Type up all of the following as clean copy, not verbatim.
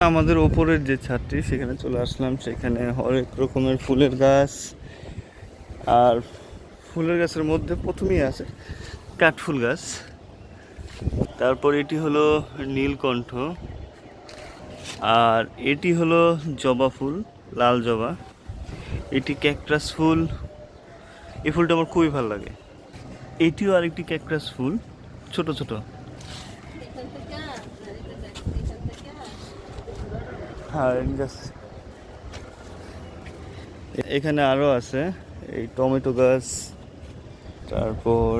আমাদের ওপরের যে ছাদটি সেখানে চলে আসলাম। সেখানে হরেক রকমের ফুলের গাছ, আর ফুলের গাছের মধ্যে প্রথমেই আছে কাঠফুল গাছ। তারপর এটি হলো নীলকণ্ঠ, আর এটি হলো জবা ফুল, লাল জবা। এটি ক্যাকটাস ফুল, এই ফুলটা আমার খুবই ভালো লাগে। এটিও আরেকটি ক্যাকটাস ফুল, ছোট ছোট। হ্যাঁ, এখানে আরও আছে এই টমেটো গাছ, তারপর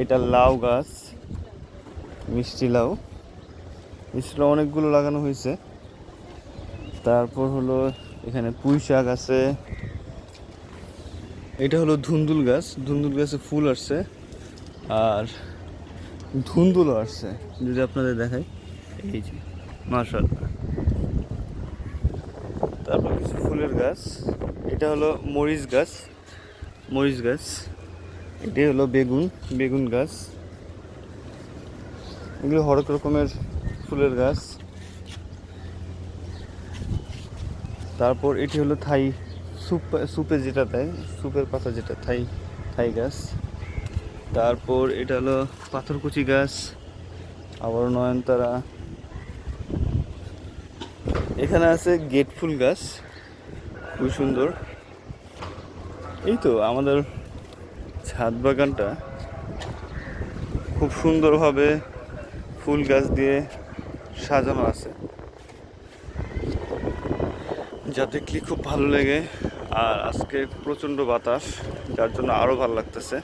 এটা লাউ গাছ, মিষ্টি লাউ। মিষ্টি লাউ অনেকগুলো লাগানো হয়েছে। তারপর হলো এখানে পুঁই শাক আছে। এটা হলো ধুন্দুল গাছ, ধুন্দুল গাছে ফুল আসছে আর ধুন্দুলও আসছে, যদি আপনাদের দেখাই, এই যে মাশাআল্লাহ। তারপর কিছু ফুলের গাছ, এটা হলো মরিচ গাছ, মরিচ গাছ। এটি হলো বেগুন, বেগুন গাছ। এগুলো হরেক রকমের ফুলের গাছ। তারপর এটি হলো থাই, সুপে যেটা দেয়, সুপের পাতা যেটা, থাই থাই গাছ। তারপর এটা হলো পাথরকুচি গাছ, আবার নয়নতারা। এখানে আছে গেট ফুল গাছ, খুব সুন্দর। এই তো আমাদের ছাদ বাগানটা খুব সুন্দরভাবে ফুল গাছ দিয়ে সাজানো আছে, যা দেখলে খুব ভালো লাগে। আর আজকে প্রচণ্ড বাতাস, যার জন্য আরও ভালো লাগতেছে।